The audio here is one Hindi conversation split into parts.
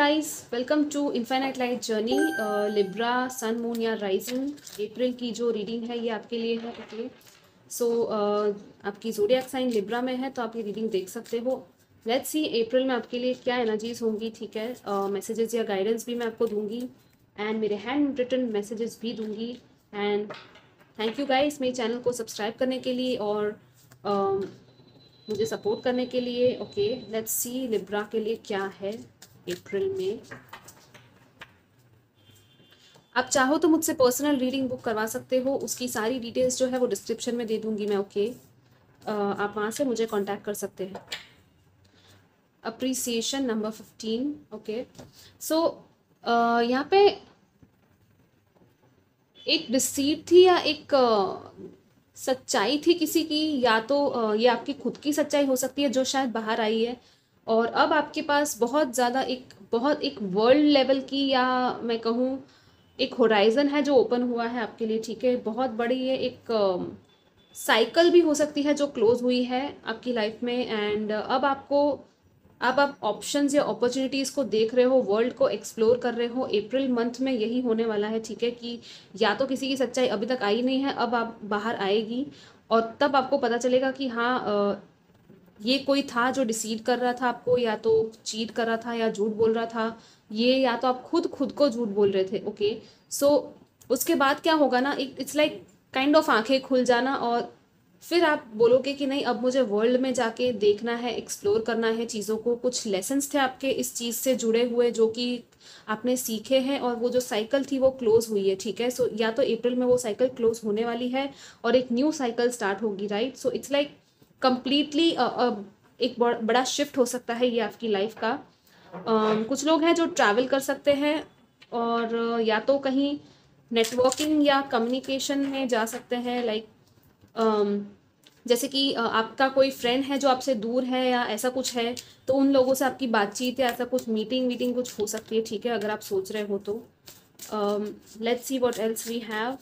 Guys, welcome to infinite light journey. Libra sun moon या राइजिंग अप्रैल की जो रीडिंग है ये आपके लिए है। ओके, सो आपकी ज़ोडिएक साइन लिब्रा में है तो आप ये रीडिंग देख सकते हो। लेट्स सी अप्रैल में आपके लिए क्या एनर्जीज होंगी। ठीक है, मैसेजेस या गाइडेंस भी मैं आपको दूंगी एंड मेरे हैंड रिटन मैसेजेस भी दूंगी। एंड थैंक यू गाइस मेरे चैनल को सब्सक्राइब करने के लिए और मुझे सपोर्ट करने के लिए। ओके, लेट्स सी लिब्रा के लिए क्या है अप्रैल में। आप चाहो तो मुझसे पर्सनल रीडिंग बुक करवा सकते हो, उसकी सारी डिटेल्स जो है वो डिस्क्रिप्शन में दे दूंगी मैं। ओके, आप वहाँ से मुझे कांटेक्ट कर सकते हैं। Appreciation number 15। ओके, सो यहाँ पे एक डिसीट थी या एक सच्चाई थी किसी की, या तो ये आपकी खुद की सच्चाई हो सकती है जो शायद बाहर आई है। और अब आपके पास बहुत एक वर्ल्ड लेवल की, या मैं कहूँ एक होराइजन है जो ओपन हुआ है आपके लिए। ठीक है, बहुत बड़ी ये एक साइकिल भी हो सकती है जो क्लोज हुई है आपकी लाइफ में। एंड अब आप ऑप्शंस या अपॉर्चुनिटीज़ को देख रहे हो, वर्ल्ड को एक्सप्लोर कर रहे हो। अप्रैल मंथ में यही होने वाला है। ठीक है, कि या तो किसी की सच्चाई अभी तक आई नहीं है, अब आप बाहर आएगी और तब आपको पता चलेगा कि हाँ, ये कोई था जो डिसीड कर रहा था आपको, या तो चीट कर रहा था या झूठ बोल रहा था ये, या तो आप खुद खुद को झूठ बोल रहे थे। ओके, सो उसके बाद क्या होगा ना, इट्स लाइक काइंड ऑफ आंखें खुल जाना, और फिर आप बोलोगे कि नहीं, अब मुझे वर्ल्ड में जाके देखना है, एक्सप्लोर करना है चीज़ों को। कुछ लेसन्स थे आपके इस चीज़ से जुड़े हुए जो कि आपने सीखे हैं, और वो जो साइकिल थी वो क्लोज हुई है। ठीक है, सो या तो अप्रैल में वो साइकिल क्लोज होने वाली है और एक न्यू साइकिल स्टार्ट होगी। Right, so it's like completely एक बड़ा शिफ्ट हो सकता है ये आपकी लाइफ का। कुछ लोग हैं जो ट्रैवल कर सकते हैं और या तो कहीं नेटवर्किंग या कम्युनिकेशन में जा सकते हैं। लाइक जैसे कि आपका कोई फ्रेंड है जो आपसे दूर है या ऐसा कुछ है, तो उन लोगों से आपकी बातचीत या ऐसा कुछ मीटिंग वीटिंग कुछ हो सकती है। ठीक है, अगर आप सोच रहे हो तो। Let's see what else we have.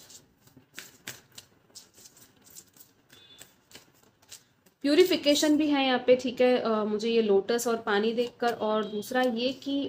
Purification भी है यहाँ पे। ठीक है, मुझे ये लोटस और पानी देखकर, और दूसरा ये कि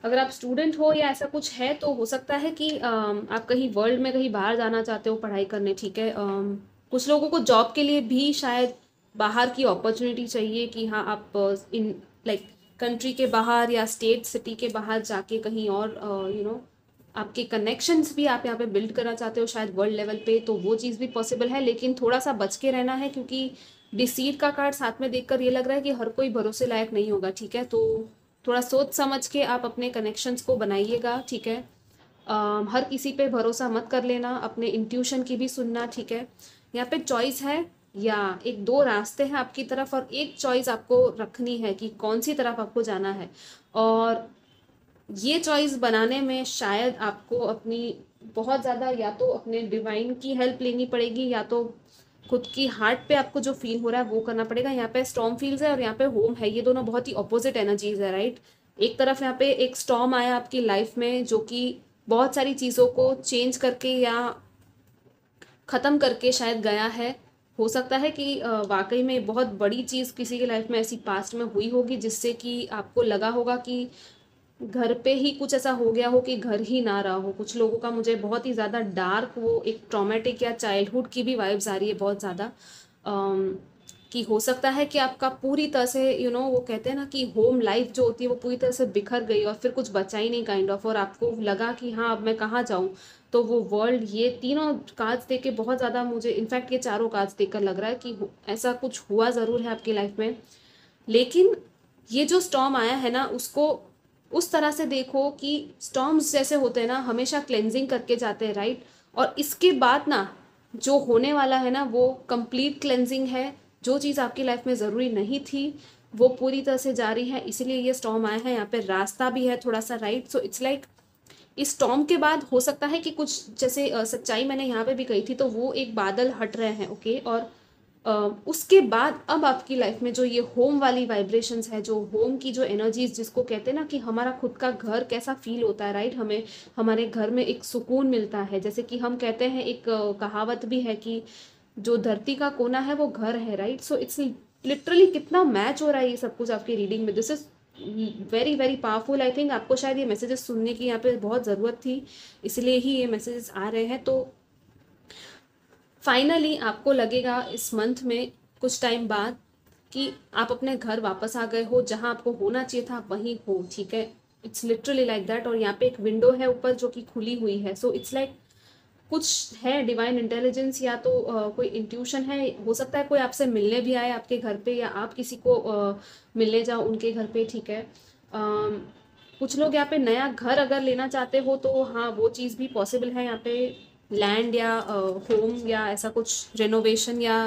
अगर आप स्टूडेंट हो या ऐसा कुछ है तो हो सकता है कि आप कहीं वर्ल्ड में कहीं बाहर जाना चाहते हो पढ़ाई करने। ठीक है, कुछ लोगों को जॉब के लिए भी शायद बाहर की अपॉर्चुनिटी चाहिए कि हाँ, आप इन लाइक कंट्री के बाहर या स्टेट सिटी के बाहर जाके कहीं और आपके कनेक्शंस भी आप यहाँ पे बिल्ड करना चाहते हो शायद वर्ल्ड लेवल पे, तो वो चीज़ भी पॉसिबल है। लेकिन थोड़ा सा बच के रहना है, क्योंकि डिसीट का कार्ड साथ में देखकर ये लग रहा है कि हर कोई भरोसे लायक नहीं होगा। ठीक है, तो थोड़ा सोच समझ के आप अपने कनेक्शंस को बनाइएगा। ठीक है, हर किसी पे भरोसा मत कर लेना, अपने इंट्यूशन की भी सुनना। ठीक है, यहाँ पे चॉइस है, या एक दो रास्ते हैं आपकी तरफ, और एक चॉइस आपको रखनी है कि कौन सी तरफ आपको जाना है। और ये चॉइस बनाने में शायद आपको अपनी बहुत ज़्यादा या तो अपने डिवाइन की हेल्प लेनी पड़ेगी, या तो खुद की हार्ट पे आपको जो फील हो रहा है वो करना पड़ेगा। यहाँ पे स्टॉर्म फील्स है और यहाँ पे होम है, ये दोनों बहुत ही अपोजिट एनर्जीज है। राइट, एक तरफ यहाँ पे एक स्टॉर्म आया आपकी लाइफ में जो कि बहुत सारी चीज़ों को चेंज करके या ख़त्म करके शायद गया है। हो सकता है कि वाकई में बहुत बड़ी चीज़ किसी की लाइफ में ऐसी पास्ट में हुई होगी जिससे कि आपको लगा होगा कि घर पे ही कुछ ऐसा हो गया हो कि घर ही ना रहा हो। कुछ लोगों का मुझे बहुत ही ज़्यादा डार्क, वो एक ट्रॉमेटिक या चाइल्डहुड की भी वाइब्स आ रही है बहुत ज़्यादा। कि हो सकता है कि आपका पूरी तरह से वो कहते हैं ना कि होम लाइफ जो होती है वो पूरी तरह से बिखर गई और फिर कुछ बचा ही नहीं काइंड ऑफ, और आपको लगा कि हाँ, अब मैं कहाँ जाऊँ। तो वो वर्ल्ड, ये तीनों कार्ड्स देख के बहुत ज़्यादा मुझे, इनफैक्ट ये चारों कार्ड्स देख कर लग रहा है कि ऐसा कुछ हुआ ज़रूर है आपकी लाइफ में। लेकिन ये जो स्टॉर्म आया है ना, उसको उस तरह से देखो कि स्टॉर्म्स जैसे होते हैं ना, हमेशा क्लेंजिंग करके जाते हैं। राइट, और इसके बाद ना जो होने वाला है ना वो कंप्लीट क्लेंजिंग है। जो चीज़ आपकी लाइफ में ज़रूरी नहीं थी वो पूरी तरह से जा रही है, इसीलिए ये स्टॉर्म आया है। यहाँ पे रास्ता भी है थोड़ा सा। राइट, सो इट्स लाइक इस स्टॉर्म के बाद हो सकता है कि कुछ जैसे सच्चाई मैंने यहाँ पे भी कही थी, तो वो एक बादल हट रहे हैं। ओके, और उसके बाद अब आपकी लाइफ में जो ये होम वाली वाइब्रेशंस है, जो होम की जो एनर्जीज, जिसको कहते हैं ना कि हमारा खुद का घर कैसा फील होता है। राइट, हमें हमारे घर में एक सुकून मिलता है। जैसे कि हम कहते हैं, एक कहावत भी है कि जो धरती का कोना है वो घर है। राइट, सो इट्स लिटरली कितना मैच हो रहा है ये सब कुछ आपकी रीडिंग में। This is very very powerful. I think आपको शायद ये मैसेजेस सुनने की यहाँ पे बहुत ज़रूरत थी, इसलिए ही ये मैसेजेस आ रहे हैं। तो फाइनली आपको लगेगा इस मंथ में कुछ टाइम बाद कि आप अपने घर वापस आ गए हो, जहाँ आपको होना चाहिए था आप वहीं हो, ठीक है। It's literally like that. और यहाँ पे एक विंडो है ऊपर जो कि खुली हुई है। सो इट्स लाइक कुछ है डिवाइन इंटेलिजेंस, या तो कोई इंट्यूशन है। हो सकता है कोई आपसे मिलने भी आए आपके घर पे, या आप किसी को मिलने जाओ उनके घर पे, ठीक है। कुछ लोग यहाँ पे नया घर अगर लेना चाहते हो तो हाँ, वो चीज़ भी पॉसिबल है यहाँ पे। लैंड या होम या ऐसा कुछ रेनोवेशन, या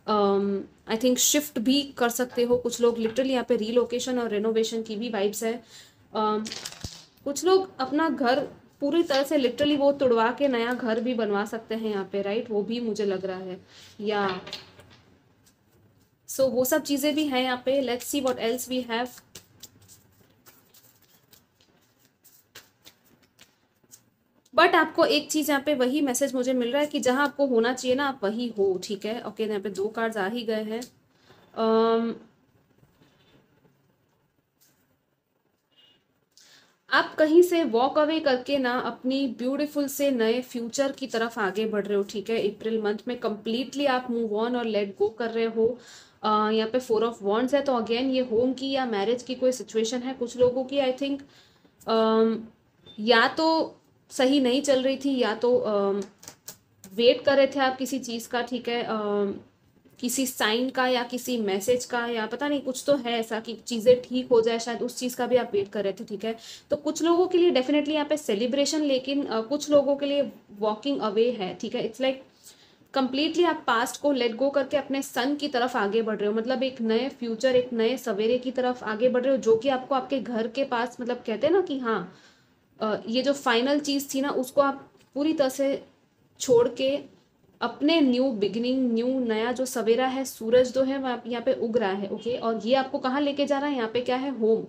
आई थिंक शिफ्ट भी कर सकते हो कुछ लोग। लिटरली यहाँ पे रीलोकेशन और रेनोवेशन की भी वाइब्स है। कुछ लोग अपना घर पूरी तरह से लिटरली वो तुड़वा के नया घर भी बनवा सकते हैं यहाँ पे, राइट, वो भी मुझे लग रहा है। या सो वो सब चीज़ें भी हैं यहाँ पे। Let's see what else we have. But आपको एक चीज़ यहाँ पे वही मैसेज मुझे मिल रहा है कि जहाँ आपको होना चाहिए ना, आप वही हो, ठीक है। ओके, यहाँ पे 2 कार्ड्स आ ही गए हैं। आप कहीं से वॉक अवे करके ना अपनी ब्यूटीफुल से नए फ्यूचर की तरफ आगे बढ़ रहे हो, ठीक है। अप्रैल मंथ में कम्प्लीटली आप मूव ऑन और लेट गो कर रहे हो। यहाँ पे 4 ऑफ वॉन्ड्स है, तो अगेन ये होम की या मैरिज की कोई सिचुएशन है कुछ लोगों की। आई थिंक या तो सही नहीं चल रही थी, या तो वेट कर रहे थे आप किसी चीज़ का, ठीक है। किसी साइन का या किसी मैसेज का, या पता नहीं कुछ तो है ऐसा कि चीज़ें ठीक हो जाए, शायद उस चीज़ का भी आप वेट कर रहे थे, ठीक है। तो कुछ लोगों के लिए डेफिनेटली यहाँ पे सेलिब्रेशन, लेकिन कुछ लोगों के लिए वॉकिंग अवे है, ठीक है। इट्स लाइक कंप्लीटली आप पास्ट को लेट गो करके अपने सन की तरफ आगे बढ़ रहे हो, मतलब एक नए फ्यूचर, एक नए सवेरे की तरफ आगे बढ़ रहे हो, जो कि आपको आपके घर के पास, मतलब कहते हैं ना कि हाँ, ये जो फाइनल चीज़ थी ना, उसको आप पूरी तरह से छोड़ के अपने न्यू बिगिनिंग, न्यू नया जो सवेरा है, सूरज जो है वह यहाँ पे उग रहा है, ओके। और ये आपको कहाँ लेके जा रहा है, यहाँ पे क्या है, होम।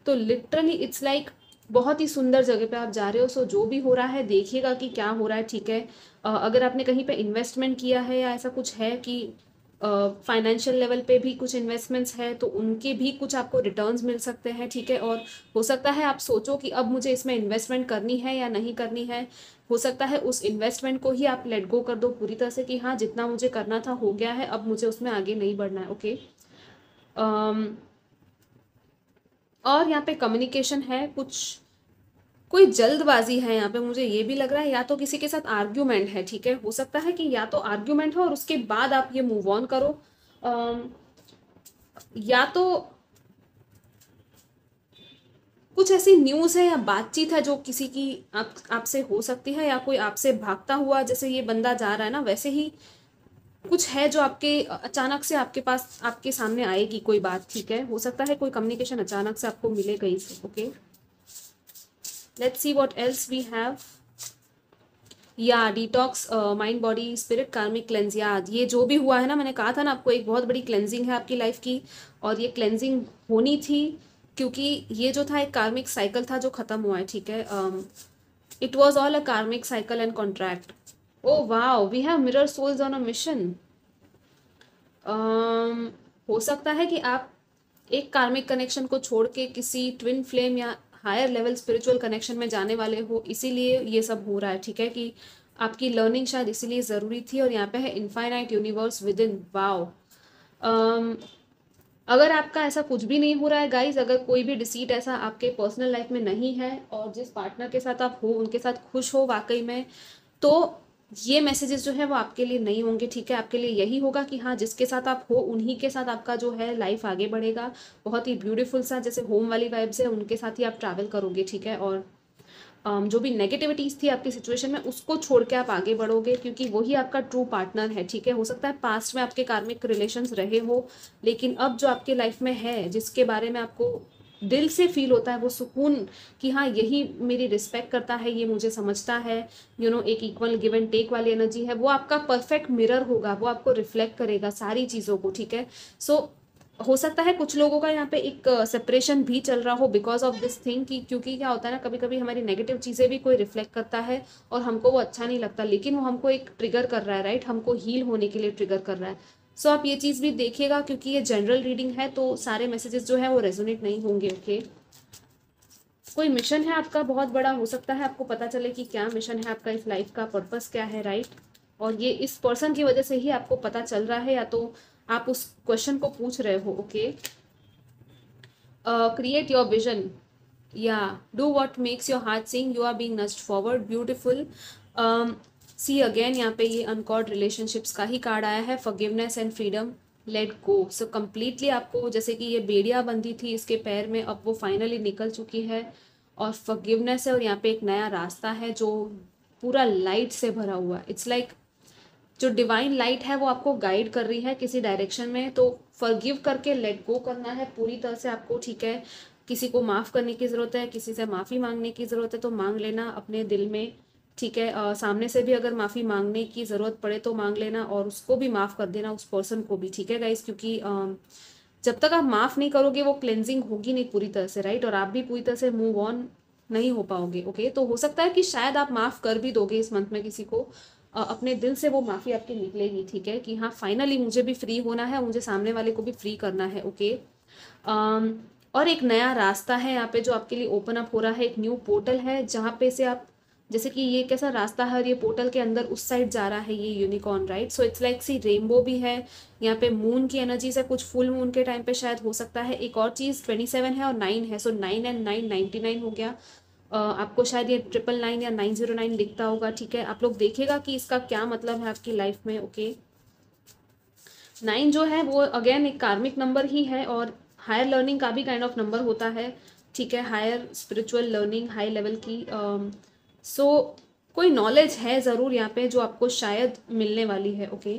तो लिटरली इट्स लाइक बहुत ही सुंदर जगह पे आप जा रहे हो। सो जो भी हो रहा है देखिएगा कि क्या हो रहा है, ठीक है। अगर आपने कहीं पे इन्वेस्टमेंट किया है या ऐसा कुछ है कि फाइनेंशियल लेवल पे भी कुछ इन्वेस्टमेंट्स है, तो उनके भी कुछ आपको रिटर्न्स मिल सकते हैं, ठीक है। और हो सकता है आप सोचो कि अब मुझे इसमें इन्वेस्टमेंट करनी है या नहीं करनी है। हो सकता है उस इन्वेस्टमेंट को ही आप लेट गो कर दो पूरी तरह से कि हाँ, जितना मुझे करना था हो गया है, अब मुझे उसमें आगे नहीं बढ़ना है, ओके। और यहाँ पे कम्युनिकेशन है, कुछ कोई जल्दबाजी है यहाँ पे, मुझे ये भी लग रहा है। या तो किसी के साथ आर्ग्यूमेंट है, ठीक है। हो सकता है कि या तो आर्ग्यूमेंट हो और उसके बाद आप ये मूव ऑन करो, या तो कुछ ऐसी न्यूज़ है या बातचीत है जो किसी की आपसे हो सकती है, या कोई आपसे भागता हुआ, जैसे ये बंदा जा रहा है ना, वैसे ही कुछ है जो आपके अचानक से आपके पास, आपके सामने आएगी कोई बात, ठीक है। हो सकता है कोई कम्युनिकेशन अचानक से आपको मिले कहीं से, okay. Let's see what else we have. या detox, mind body spirit karmic cleanse. याद, ये जो भी हुआ है ना, मैंने कहा था ना आपको, एक बहुत बड़ी क्लेंजिंग है आपकी लाइफ की, और ये क्लेंजिंग होनी थी क्योंकि ये जो था एक कार्मिक साइकिल था जो खत्म हुआ है, ठीक है। It was all a karmic cycle and contract. Oh wow, we have mirror souls on a mission. हो सकता है कि आप एक कार्मिक कनेक्शन को छोड़ के किसी ट्विन फ्लेम या हायर लेवल स्पिरिचुअल कनेक्शन में जाने वाले हो, इसीलिए ये सब हो रहा है, ठीक है। कि आपकी लर्निंग शायद इसीलिए ज़रूरी थी। और यहाँ पे है infinite universe with in. Wow. अगर आपका ऐसा कुछ भी नहीं हो रहा है गाइज, अगर कोई भी डिसीट ऐसा आपके पर्सनल लाइफ में नहीं है, और जिस पार्टनर के साथ आप हो उनके साथ खुश हो वाकई में, तो ये मैसेजेस जो है वो आपके लिए नहीं होंगे, ठीक है। आपके लिए यही होगा कि हाँ, जिसके साथ आप हो उन्हीं के साथ आपका जो है लाइफ आगे बढ़ेगा। बहुत ही ब्यूटीफुल सा, जैसे होम वाली वाइब्स है, उनके साथ ही आप ट्रैवल करोगे, ठीक है। और जो भी नेगेटिविटीज़ थी आपकी सिचुएशन में, उसको छोड़ के आप आगे बढ़ोगे, क्योंकि वही आपका ट्रू पार्टनर है, ठीक है। हो सकता है पास्ट में आपके कार्मिक रिलेशंस रहे हो, लेकिन अब जो आपके लाइफ में है, जिसके बारे में आपको दिल से फील होता है वो सुकून कि हाँ, यही मेरी रिस्पेक्ट करता है, ये मुझे समझता है, एक इक्वल गिव एंड टेक वाली एनर्जी है, वो आपका परफेक्ट मिरर होगा, वो आपको रिफ्लेक्ट करेगा सारी चीज़ों को, ठीक है। सो हो सकता है कुछ लोगों का यहाँ पे एक सेपरेशन भी चल रहा हो बिकॉज ऑफ दिस थिंग, कि क्योंकि क्या होता है ना, कभी कभी हमारी नेगेटिव चीज़ें भी कोई रिफ्लेक्ट करता है और हमको वो अच्छा नहीं लगता, लेकिन वो हमको एक ट्रिगर कर रहा है, राइट, हमको हील होने के लिए ट्रिगर कर रहा है। सो आप ये चीज़ भी देखिएगा, क्योंकि ये जनरल रीडिंग है तो सारे मैसेजेस जो है वो रेजोनेट नहीं होंगे। ओके, कोई मिशन है आपका बहुत बड़ा, हो सकता है आपको पता चले कि क्या मिशन है आपका, इस लाइफ का पर्पस क्या है, राइट। और ये इस पर्सन की वजह से ही आपको पता चल रहा है, या तो आप उस क्वेश्चन को पूछ रहे हो। ओके, क्रिएट योर विजन, या do what makes your heart sing, you are being nudged forward, beautiful. See again, यहाँ पे ये अनकॉर्ड रिलेशनशिप्स का ही कार्ड आया है, forgiveness and freedom, let go. So completely आपको, जैसे कि ये बेड़िया बंधी थी इसके पैर में, अब वो फाइनली निकल चुकी है, और फॉरगिवनेस है, और यहाँ पे एक नया रास्ता है जो पूरा लाइट से भरा हुआ है। इट्स लाइक जो डिवाइन लाइट है वो आपको गाइड कर रही है किसी डायरेक्शन में, तो फॉरगिव करके लेट गो करना है पूरी तरह से आपको, ठीक है। किसी को माफ़ करने की ज़रूरत है, किसी से माफ़ी मांगने की ज़रूरत है तो मांग लेना अपने दिल में, ठीक है। सामने से भी अगर माफ़ी मांगने की ज़रूरत पड़े तो मांग लेना, और उसको भी माफ़ कर देना, उस पर्सन को भी, ठीक है गाइस, क्योंकि जब तक आप माफ़ नहीं करोगे वो क्लेंजिंग होगी नहीं पूरी तरह से, राइट, और आप भी पूरी तरह से मूव ऑन नहीं हो पाओगे। ओके, तो हो सकता है कि शायद आप माफ़ कर भी दोगे इस मंथ में किसी को, अपने दिल से वो माफ़ी आपकी निकलेगी, ठीक है, कि हाँ फाइनली मुझे भी फ्री होना है, मुझे सामने वाले को भी फ्री करना है। ओके, और एक नया रास्ता है यहाँ पे जो आपके लिए ओपन अप हो रहा है, एक न्यू पोर्टल है जहाँ पे से आप, जैसे कि ये कैसा रास्ता है और ये पोर्टल के अंदर उस साइड जा रहा है ये unicorn, right. So it's like see rainbow भी है यहाँ पे, मून की एनर्जी से, कुछ फुल मून के टाइम पे शायद हो सकता है। एक और चीज़ 27 है और 9 है, सो 9 एंड 9 99 हो गया। आपको शायद ये 999 या 909 दिखता होगा, ठीक है। आप लोग देखिएगा कि इसका क्या मतलब है आपकी लाइफ में। ओके, 9 जो है वो अगेन एक कार्मिक नंबर ही है, और हायर लर्निंग का भी काइंड ऑफ नंबर होता है, ठीक है, higher spiritual learning, high level की। सो कोई नॉलेज है ज़रूर यहाँ पे जो आपको शायद मिलने वाली है। ओके,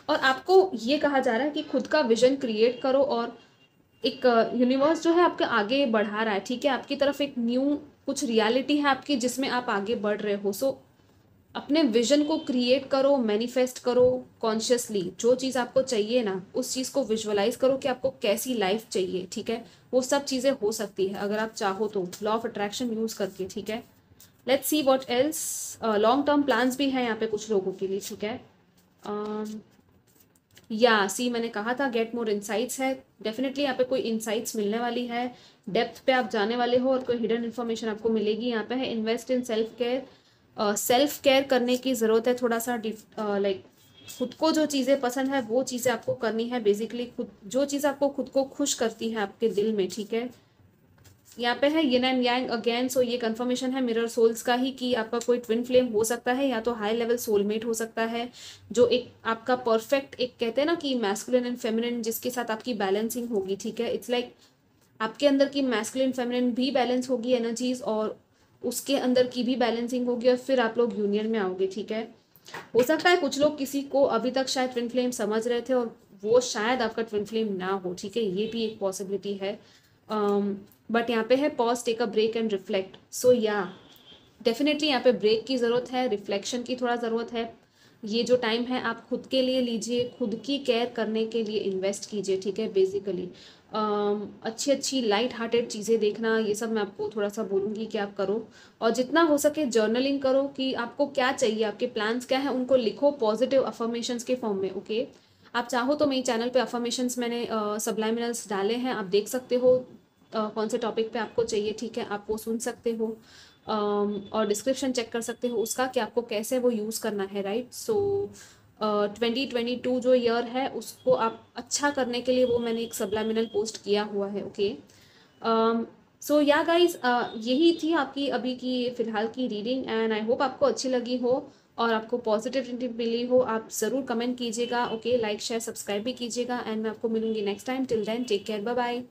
और आपको ये कहा जा रहा है कि खुद का विजन क्रिएट करो, और एक यूनिवर्स जो है आपके आगे बढ़ा रहा है, ठीक है, आपकी तरफ एक न्यू कुछ रियलिटी है आपकी जिसमें आप आगे बढ़ रहे हो। सो अपने विजन को क्रिएट करो, मैनिफेस्ट करो कॉन्शियसली, जो चीज़ आपको चाहिए ना उस चीज़ को विजुअलाइज करो कि आपको कैसी लाइफ चाहिए, ठीक है। वो सब चीज़ें हो सकती है अगर आप चाहो तो, लॉ ऑफ अट्रैक्शन यूज़ करके, ठीक है। Let's see what else. Long term plans भी हैं यहाँ पे कुछ लोगों के लिए, ठीक है। या सी, मैंने कहा था गेट मोर इंसाइट्स है, डेफिनेटली यहाँ पे कोई इंसाइट्स मिलने वाली है, डेप्थ पे आप जाने वाले हो और कोई हिडन इन्फॉर्मेशन आपको मिलेगी। यहाँ पे है invest in self care, self care करने की ज़रूरत है थोड़ा सा, लाइक खुद को जो चीज़ें पसंद है वो चीज़ें आपको करनी है, बेसिकली खुद जो चीज़ आपको खुद को खुश करती है आपके दिल में, ठीक है। यहाँ पे है यिन एंड यांग अगेन, सो ये कंफर्मेशन है मिरर सोल्स का ही कि आपका कोई ट्विन फ्लेम हो सकता है, या तो हाई लेवल सोलमेट हो सकता है जो एक आपका परफेक्ट, एक कहते हैं ना कि मैस्कुलिन एंड फेमिनिन जिसके साथ आपकी बैलेंसिंग होगी, ठीक है। इट्स लाइक आपके अंदर की मैस्कुलिन फेमिनिन भी बैलेंस होगी एनर्जीज, और उसके अंदर की भी बैलेंसिंग होगी, और फिर आप लोग यूनियन में आओगे, ठीक है। हो सकता है कुछ लोग किसी को अभी तक शायद ट्विन फ्लेम समझ रहे थे और वो शायद आपका ट्विन फ्लेम ना हो, ठीक है, ये भी एक पॉसिबिलिटी है। बट यहाँ पे है pause, take a break and reflect. So yeah definitely यहाँ पे ब्रेक की ज़रूरत है, रिफ्लेक्शन की थोड़ा ज़रूरत है। ये जो टाइम है आप खुद के लिए लीजिए, खुद की केयर करने के लिए इन्वेस्ट कीजिए, ठीक है। बेसिकली अच्छी अच्छी लाइट हार्टेड चीज़ें देखना, ये सब मैं आपको थोड़ा सा बोलूँगी कि आप करो, और जितना हो सके जर्नलिंग करो कि आपको क्या चाहिए, आपके प्लान्स क्या हैं, उनको लिखो पॉजिटिव अफर्मेशंस के फॉर्म में। ओके, आप चाहो तो मेरे चैनल पे अफर्मेशंस मैंने सबलाइमिनल्स डाले हैं, आप देख सकते हो कौन से टॉपिक पे आपको चाहिए, ठीक है, आप वो सुन सकते हो, और डिस्क्रिप्शन चेक कर सकते हो उसका कि आपको कैसे वो यूज़ करना है, राइट। सो 2022 जो ईयर है उसको आप अच्छा करने के लिए वो मैंने एक सबलामिनल पोस्ट किया हुआ है। ओके, सो या गाइज, यही थी आपकी अभी की फ़िलहाल की रीडिंग, एंड आई होप आपको अच्छी लगी हो और आपको पॉजिटिव मिली हो। आप ज़रूर कमेंट कीजिएगा, ओके, लाइक शेयर सब्सक्राइब भी कीजिएगा, एंड मैं आपको मिलूंगी next time. Till then take care, bye bye.